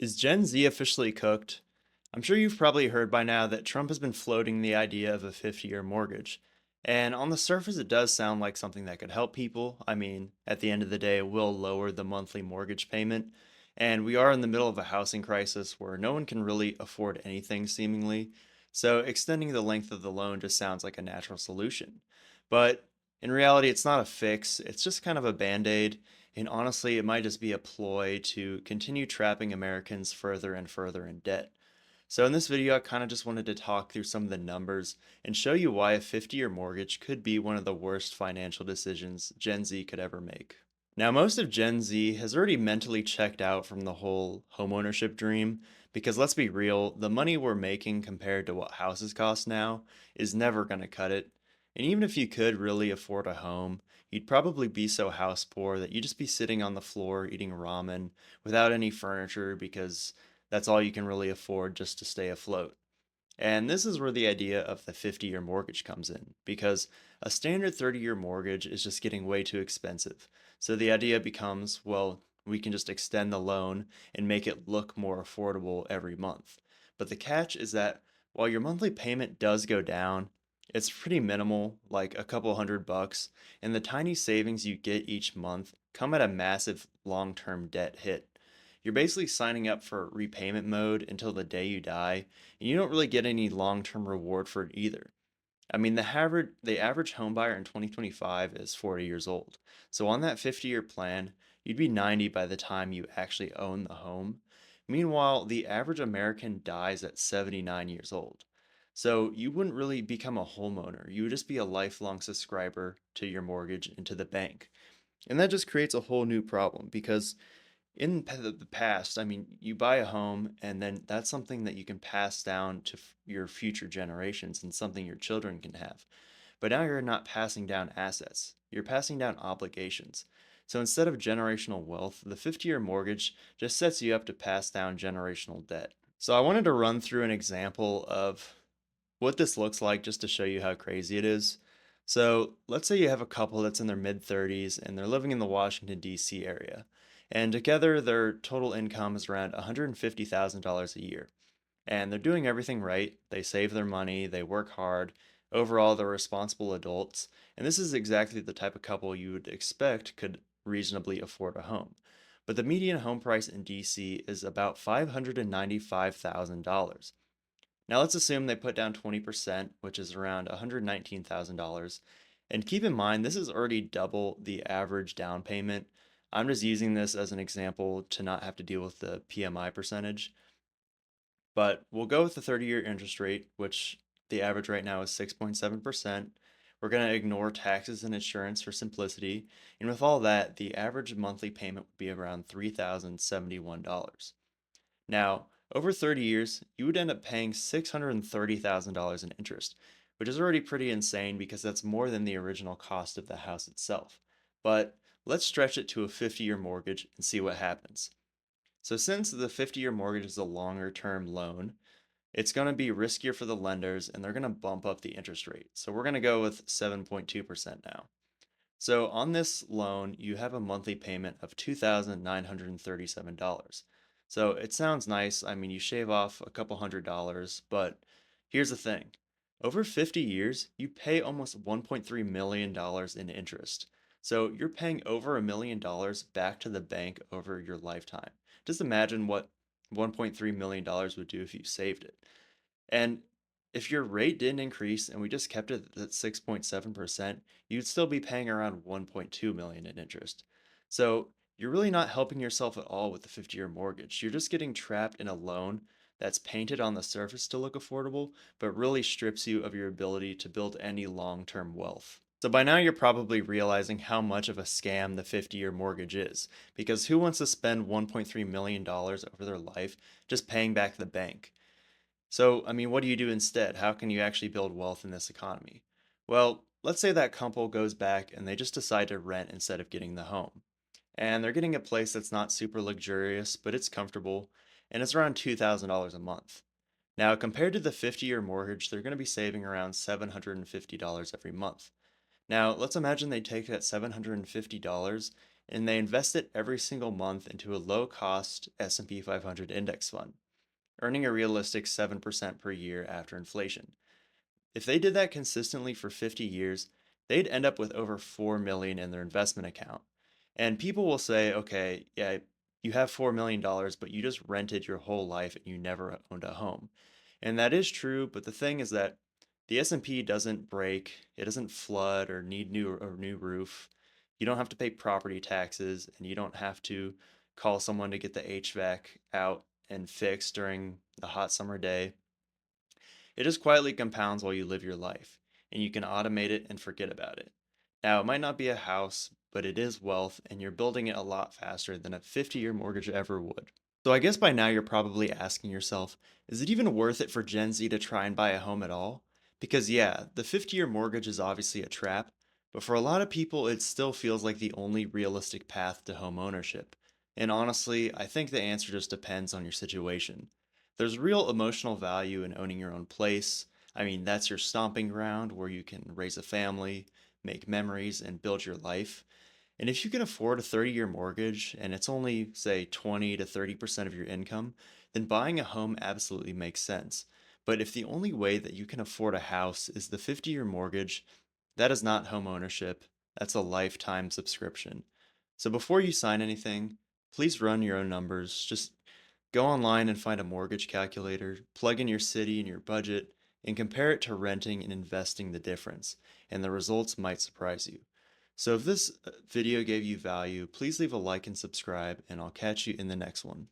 Is Gen Z officially cooked? I'm sure you've probably heard by now that Trump has been floating the idea of a 50-year mortgage. And on the surface, it does sound like something that could help people. I mean, at the end of the day, it will lower the monthly mortgage payment. And we are in the middle of a housing crisis where no one can really afford anything, seemingly. So extending the length of the loan just sounds like a natural solution. But in reality, it's not a fix, it's just kind of a band aid. And honestly, it might just be a ploy to continue trapping Americans further and further in debt. So in this video, I kind of just wanted to talk through some of the numbers and show you why a 50-year mortgage could be one of the worst financial decisions Gen Z could ever make. Now, most of Gen Z has already mentally checked out from the whole homeownership dream because let's be real, the money we're making compared to what houses cost now is never going to cut it. And even if you could really afford a home, you'd probably be so house poor that you'd just be sitting on the floor eating ramen without any furniture because that's all you can really afford just to stay afloat. And this is where the idea of the 50-year mortgage comes in, because a standard 30-year mortgage is just getting way too expensive. So the idea becomes, well, we can just extend the loan and make it look more affordable every month. But the catch is that while your monthly payment does go down, it's pretty minimal, like a couple $100, and the tiny savings you get each month come at a massive long-term debt hit. You're basically signing up for repayment mode until the day you die, and you don't really get any long-term reward for it either. I mean, the average home buyer in 2025 is 40 years old. So on that 50-year plan, you'd be 90 by the time you actually own the home. Meanwhile, the average American dies at 79 years old. So you wouldn't really become a homeowner. You would just be a lifelong subscriber to your mortgage and to the bank. And that just creates a whole new problem because in the past, I mean, you buy a home and then that's something that you can pass down to your future generations and something your children can have. But now you're not passing down assets, you're passing down obligations. So instead of generational wealth, the 50-year mortgage just sets you up to pass down generational debt. So I wanted to run through an example of what this looks like just to show you how crazy it is. So let's say you have a couple that's in their mid 30s and they're living in the Washington, D.C. area. And together their total income is around $150,000 a year. And they're doing everything right. They save their money, they work hard. Overall, they're responsible adults. And this is exactly the type of couple you would expect could reasonably afford a home. But the median home price in DC is about $595,000. Now let's assume they put down 20%, which is around $119,000. And keep in mind, this is already double the average down payment. I'm just using this as an example to not have to deal with the PMI percentage. But we'll go with the 30-year interest rate, which the average right now is 6.7%. We're going to ignore taxes and insurance for simplicity. And with all that, the average monthly payment would be around $3,071. Now, over 30 years, you would end up paying $630,000 in interest, which is already pretty insane because that's more than the original cost of the house itself. But let's stretch it to a 50-year mortgage and see what happens. So since the 50-year mortgage is a longer term loan, it's going to be riskier for the lenders and they're going to bump up the interest rate. So we're going to go with 7.2% now. So on this loan, you have a monthly payment of $2,937. So it sounds nice. I mean, you shave off a couple $100, but here's the thing. Over 50 years, you pay almost $1.3 million in interest. So you're paying over $1 million back to the bank over your lifetime. Just imagine what $1.3 million would do if you saved it. And if your rate didn't increase and we just kept it at 6.7%, you'd still be paying around 1.2 million in interest. So you're really not helping yourself at all with the 50-year mortgage. You're just getting trapped in a loan that's painted on the surface to look affordable, but really strips you of your ability to build any long-term wealth. So by now you're probably realizing how much of a scam the 50-year mortgage is, because who wants to spend $1.3 million over their life just paying back the bank? So, I mean, what do you do instead? How can you actually build wealth in this economy? Well, let's say that couple goes back and they just decide to rent instead of getting the home. And they're getting a place that's not super luxurious, but it's comfortable, and it's around $2,000 a month. Now, compared to the 50-year mortgage, they're going to be saving around $750 every month. Now, let's imagine they take that $750 and they invest it every single month into a low-cost S&P 500 index fund, earning a realistic 7% per year after inflation. If they did that consistently for 50 years, they'd end up with over 4 million in their investment account. And people will say, okay, yeah, you have $4 million, but you just rented your whole life and you never owned a home. And that is true, but the thing is that the S&P doesn't break, it doesn't flood or need new roof. You don't have to pay property taxes, and you don't have to call someone to get the HVAC out and fixed during the hot summer day. It just quietly compounds while you live your life, and you can automate it and forget about it. Now, it might not be a house, but it is wealth, and you're building it a lot faster than a 50-year mortgage ever would. So I guess by now you're probably asking yourself, is it even worth it for Gen Z to try and buy a home at all? Because yeah, the 50-year mortgage is obviously a trap, but for a lot of people it still feels like the only realistic path to home ownership. And honestly, I think the answer just depends on your situation. There's real emotional value in owning your own place. I mean, that's your stomping ground where you can raise a family, make memories, and build your life. And if you can afford a 30-year mortgage and it's only, say, 20 to 30% of your income, then buying a home absolutely makes sense. But if the only way that you can afford a house is the 50-year mortgage, that is not home ownership. That's a lifetime subscription. So before you sign anything, please run your own numbers. Just go online and find a mortgage calculator, plug in your city and your budget, and compare it to renting and investing the difference. And the results might surprise you. So if this video gave you value, please leave a like and subscribe, and I'll catch you in the next one.